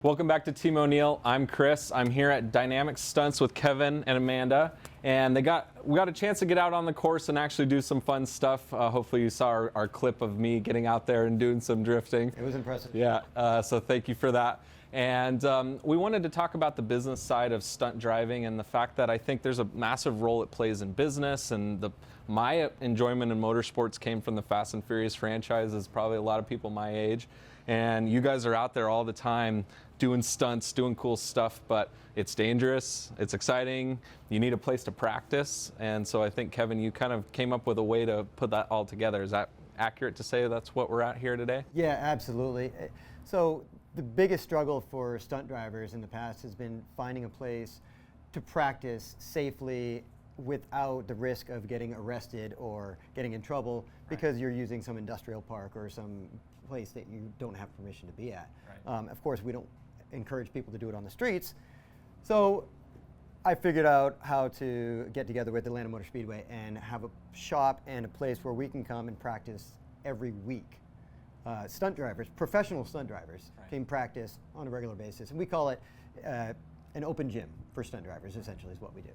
Welcome back to Team ONeill. I'm Chris. I'm here at Dynamic Stunts with Kevin and Amanda, and we got a chance to get out on the course and actually do some fun stuff. Hopefully you saw our clip of me getting out there and doing some drifting. It was impressive. Yeah, so thank you for that. And we wanted to talk about the business side of stunt driving and the fact that I think there's a massive role it plays in business, and my enjoyment in motorsports came from the Fast and Furious franchise, as probably a lot of people my age. And you guys are out there all the time doing stunts, doing cool stuff, but it's dangerous, it's exciting, you need a place to practice. And so I think, Kevin, you kind of came up with a way to put that all together. Is that accurate to say that's what we're at here today? Yeah, absolutely. So the biggest struggle for stunt drivers in the past has been finding a place to practice safely without the risk of getting arrested or getting in trouble because you're using some industrial park or some place that you don't have permission to be at. Right. Of course, we don't encourage people to do it on the streets. So I figured out how to get together with Atlanta Motor Speedway and have a shop and a place where we can come and practice every week. Stunt drivers, professional stunt drivers, can practice on a regular basis. And we call it an open gym for stunt drivers, essentially, is what we do.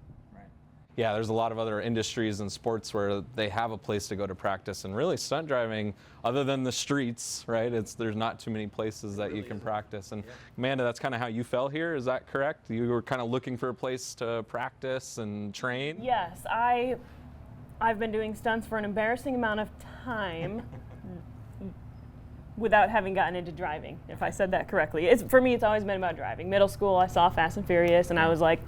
Yeah, there's a lot of other industries and sports where they have a place to go to practice, and really stunt driving, other than the streets, right? There's not too many places that you can practice. And Amanda, that's kind of how you fell here, is that correct? You were kind of looking for a place to practice and train? Yes, I've been doing stunts for an embarrassing amount of time without having gotten into driving, if I said that correctly. For me, it's always been about driving. Middle school, I saw Fast and Furious, and I was like,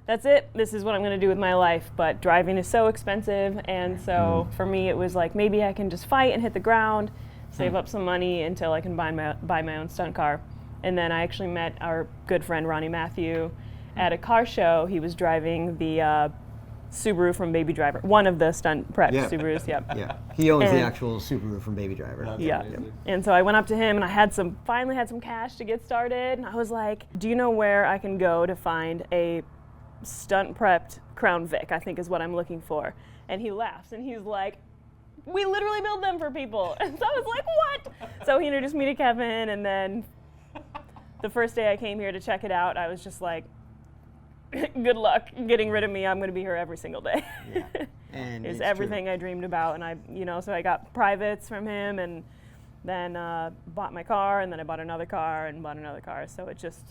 that's it, this is what I'm going to do with my life. But driving is so expensive, and so for me it was like, maybe I can just fight and hit the ground, save up some money until I can buy my own stunt car. And then I actually met our good friend Ronnie Matthew at a car show. He was driving the Subaru from Baby Driver, one of the stunt prep Subarus. Yep. Yeah, he owns the actual Subaru from Baby Driver. Yeah. And so I went up to him, and I finally had some cash to get started, and I was like, do you know where I can go to find a stunt prepped Crown Vic, I think is what I'm looking for? And he laughs and he's like, we literally build them for people. And so I was like, what? So he introduced me to Kevin, and then the first day I came here to check it out, I was just like, good luck getting rid of me. I'm going to be here every single day. Yeah. And it's everything true. I dreamed about. And so I got privates from him, and then bought my car, and then I bought another car and bought another car. So it just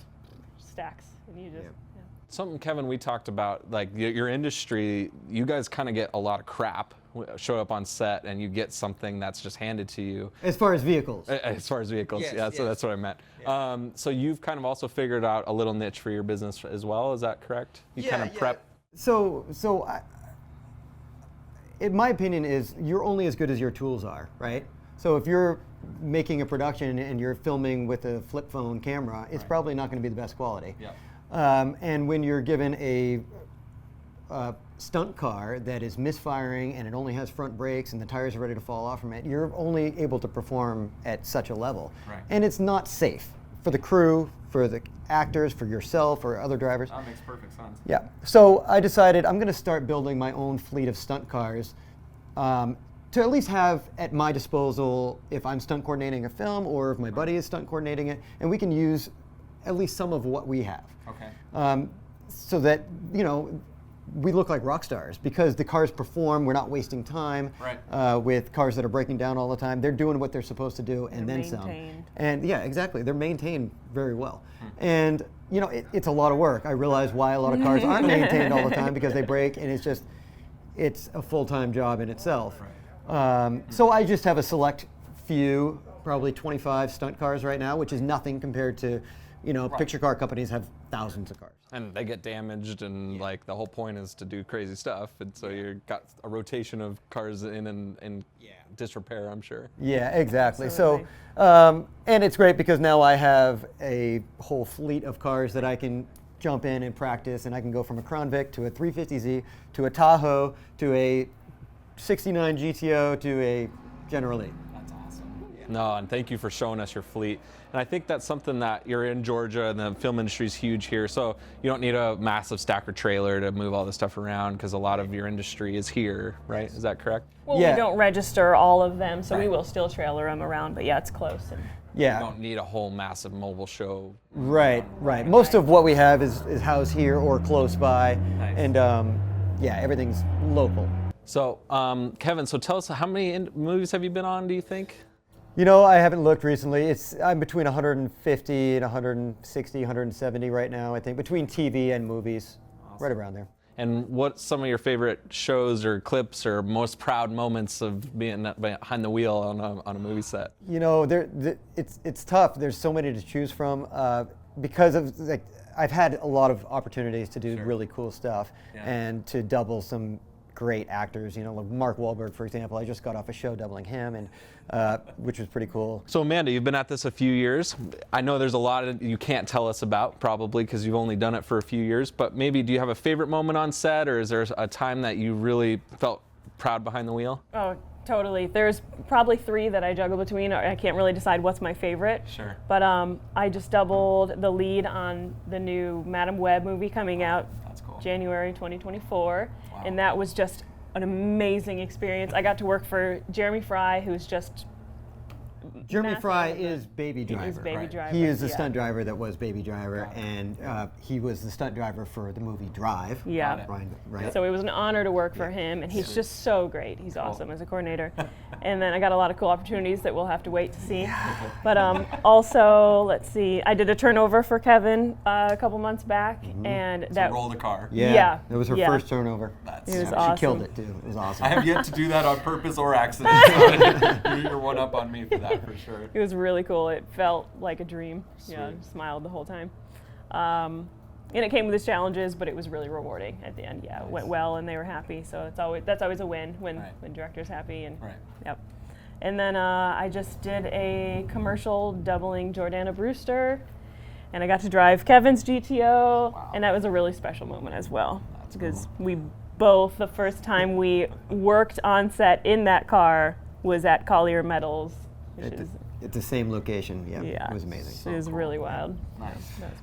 stacks, and you just. Something, Kevin, we talked about, like your industry, you guys kind of get a lot of crap, show up on set and you get something that's just handed to you. As far as vehicles. As far as vehicles, yes. So that's what I meant. Yeah. So you've kind of also figured out a little niche for your business as well, is that correct? You kind of prep. So in my opinion is, you're only as good as your tools are, right? So if you're making a production and you're filming with a flip phone camera, it's probably not going to be the best quality. Yeah. And when you're given a stunt car that is misfiring and it only has front brakes and the tires are ready to fall off from it, you're only able to perform at such a level. Right. And it's not safe for the crew, for the actors, for yourself, or other drivers. That makes perfect sense. Yeah. So I decided I'm going to start building my own fleet of stunt cars to at least have at my disposal if I'm stunt coordinating a film or if my buddy is stunt coordinating it, and we can use at least some of what we have. Okay. So that, we look like rock stars because the cars perform. We're not wasting time with cars that are breaking down all the time. They're doing what they're supposed to do and then some. And yeah, exactly. They're maintained very well. And it's a lot of work. I realize why a lot of cars aren't maintained all the time, because they break, and it's a full-time job in itself. So I just have a select few, probably 25 stunt cars right now, which is nothing compared to picture car companies have thousands of cars. And they get damaged, and like the whole point is to do crazy stuff, and so you've got a rotation of cars in disrepair, I'm sure. Yeah, exactly. Absolutely. So, and it's great because now I have a whole fleet of cars that I can jump in and practice, and I can go from a Crown Vic to a 350Z to a Tahoe to a 69 GTO to a General Lee. That's awesome. No, and thank you for showing us your fleet. And I think that's something that you're in Georgia, and the film industry is huge here, so you don't need a massive stacker trailer to move all this stuff around, because a lot of your industry is here, right? Is that correct? Well, we don't register all of them, so we will still trailer them around, but yeah, it's close. Yeah. You don't need a whole massive mobile show. Right. Most of what we have is housed here or close by. Nice. And yeah, everything's local. So, Kevin, so tell us, how many movies have you been on, do you think? You know, I haven't looked recently. I'm between 150 and 160, 170 right now, I think, between TV and movies, right around there. And what's some of your favorite shows or clips or most proud moments of being behind the wheel on a movie set? You know, it's tough. There's so many to choose from because of like I've had a lot of opportunities to do really cool stuff and to double some great actors. You know, like Mark Wahlberg, for example. I just got off a show doubling him, and which was pretty cool. So Amanda, you've been at this a few years. I know there's a lot you can't tell us about, probably because you've only done it for a few years, but maybe do you have a favorite moment on set, or is there a time that you really felt proud behind the wheel? Oh, totally. There's probably 3 that I juggle between. I can't really decide what's my favorite. Sure. But I just doubled the lead on the new Madam Web movie coming out January 2024. Wow. And that was just an amazing experience. I got to work for Jeremy Fry, who's just Jeremy Fry is Baby Driver. He is Baby Driver. He is the stunt driver that was Baby Driver, and he was the stunt driver for the movie Drive. Yeah. Right. So it was an honor to work for him, and he's just so great. He's awesome as a coordinator. And then I got a lot of cool opportunities that we'll have to wait to see. But also, let's see, I did a turnover for Kevin a couple months back, and that roll the car. Yeah. It was her first turnover. It was awesome. She killed it too. It was awesome. I have yet to do that on purpose or accident. So you're one up on me for that. For sure. It was really cool. It felt like a dream. Sweet. Yeah, I smiled the whole time. And it came with its challenges, but it was really rewarding at the end. Yeah, it went well, and they were happy. So that's always a win when director's happy. And yep. And then I just did a commercial doubling Jordana Brewster, and I got to drive Kevin's GTO, and that was a really special moment as well. Because we both, the first time we worked on set in that car was at Collier Metals. At the same location, yeah. It was amazing. It was really wild. Nice.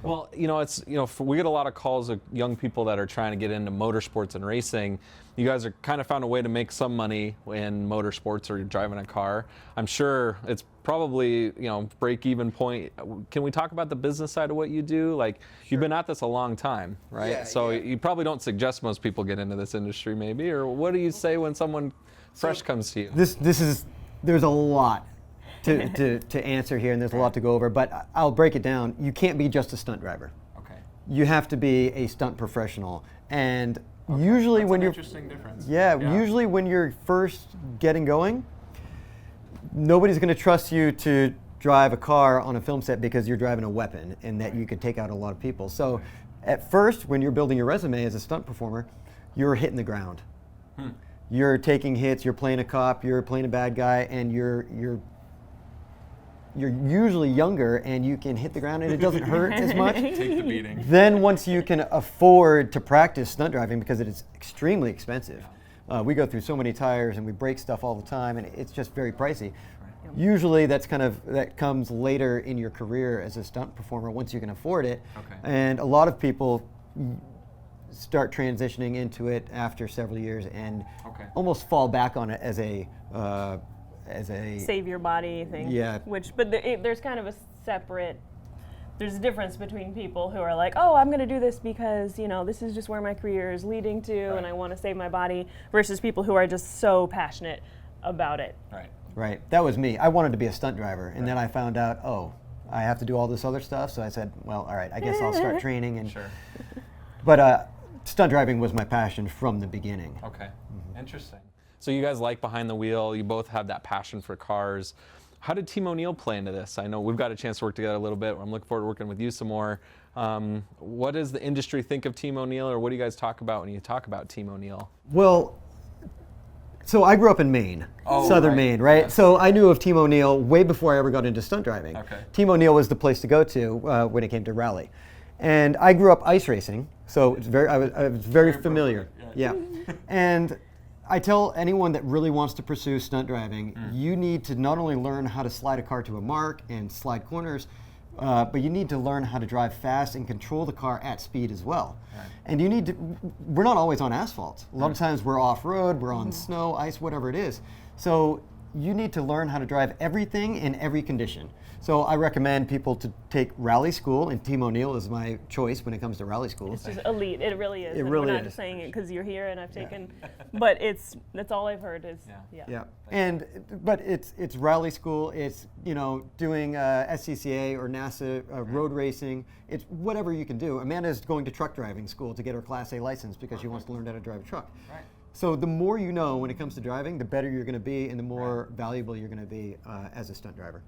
Cool. Well, you know, we get a lot of calls of young people that are trying to get into motorsports and racing. You guys are kind of found a way to make some money in motorsports or driving a car. I'm sure it's probably, break-even point. Can we talk about the business side of what you do? Like, you've been at this a long time, right? Yeah, so you probably don't suggest most people get into this industry, maybe, or what do you say when someone fresh comes to you? There's a lot to answer here, and there's a lot to go over, but I'll break it down. You can't be just a stunt driver. Okay. You have to be a stunt professional, and usually when you're interesting difference. Usually when you're first getting going, nobody's going to trust you to drive a car on a film set because you're driving a weapon and that you could take out a lot of people. So at first, when you're building your resume as a stunt performer, you're hitting the ground. You're taking hits, you're playing a cop, you're playing a bad guy, and you're usually younger, and you can hit the ground and it doesn't hurt as much. Take the beating. Then once you can afford to practice stunt driving, because it is extremely expensive. We go through so many tires and we break stuff all the time, and it's just very pricey. Usually that comes later in your career as a stunt performer once you can afford it. And a lot of people start transitioning into it after several years and almost fall back on it as a save your body thing. Yeah. There's kind of a separate. There's a difference between people who are like, oh, I'm going to do this because this is just where my career is leading to, and I want to save my body, versus people who are just so passionate about it. Right. That was me. I wanted to be a stunt driver, and then I found out, I have to do all this other stuff. So I said, well, all right, I guess I'll start training. And but stunt driving was my passion from the beginning. Okay. Interesting. So you guys like behind the wheel. You both have that passion for cars. How did Team ONeill play into this? I know we've got a chance to work together a little bit. I'm looking forward to working with you some more. What does the industry think of Team ONeill, or what do you guys talk about when you talk about Team ONeill? Well, so I grew up in Maine, southern Maine, right? Yes. So I knew of Team ONeill way before I ever got into stunt driving. Team ONeill was the place to go to when it came to rally. And I grew up ice racing, so I was very familiar. Yeah. And I tell anyone that really wants to pursue stunt driving, you need to not only learn how to slide a car to a mark and slide corners, but you need to learn how to drive fast and control the car at speed as well. And we're not always on asphalt. A lot of times we're off-road, we're on snow, ice, whatever it is. So you need to learn how to drive everything in every condition. So I recommend people to take rally school, and Team ONeill is my choice when it comes to rally school. It's just elite. It really is. It and really we're not is. just saying it because you're here and I've taken, but that's all I've heard is Yeah, but it's rally school. It's doing SCCA or NASA road racing. It's whatever you can do. Amanda's going to truck driving school to get her Class A license because she wants to learn how to drive a truck. Right. So the more you know when it comes to driving, the better you're going to be, and the more valuable you're going to be as a stunt driver.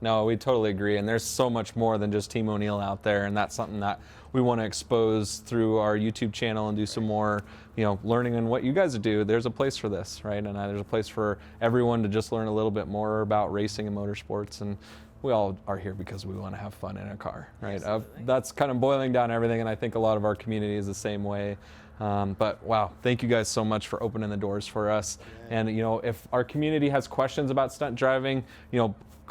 No, we totally agree. And there's so much more than just Team ONeill out there, and that's something that we want to expose through our YouTube channel and do some more, learning on what you guys do. There's a place for this, right? And there's a place for everyone to just learn a little bit more about racing and motorsports. And we all are here because we want to have fun in a car, right? That's kind of boiling down everything, and I think a lot of our community is the same way. But wow, thank you guys so much for opening the doors for us. Yeah. And if our community has questions about stunt driving,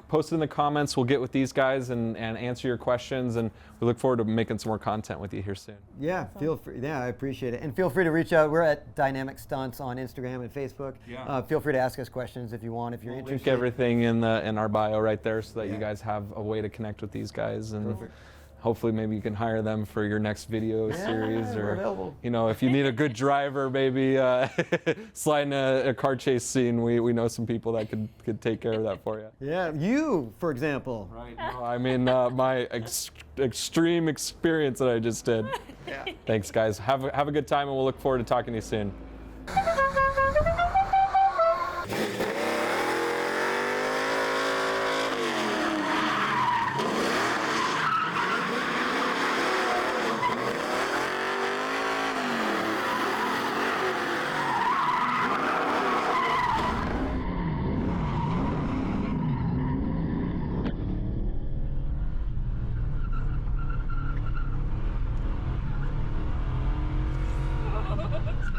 post it in the comments. We'll get with these guys and answer your questions. And we look forward to making some more content with you here soon. Yeah, feel free. Yeah, I appreciate it. And feel free to reach out. We're at Dynamic Stunts on Instagram and Facebook. Yeah. Feel free to ask us questions if you want, if you're interested. Link everything in our bio right there so that you guys have a way to connect with these guys. And perfect. Hopefully maybe you can hire them for your next video series, or if you need a good driver, maybe slide in a car chase scene. We know some people that could take care of that for you. Yeah, you, for example. Right. No, I mean my extreme experience that I just did. Yeah. Thanks, guys. Have a good time, and we'll look forward to talking to you soon.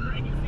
Crazy.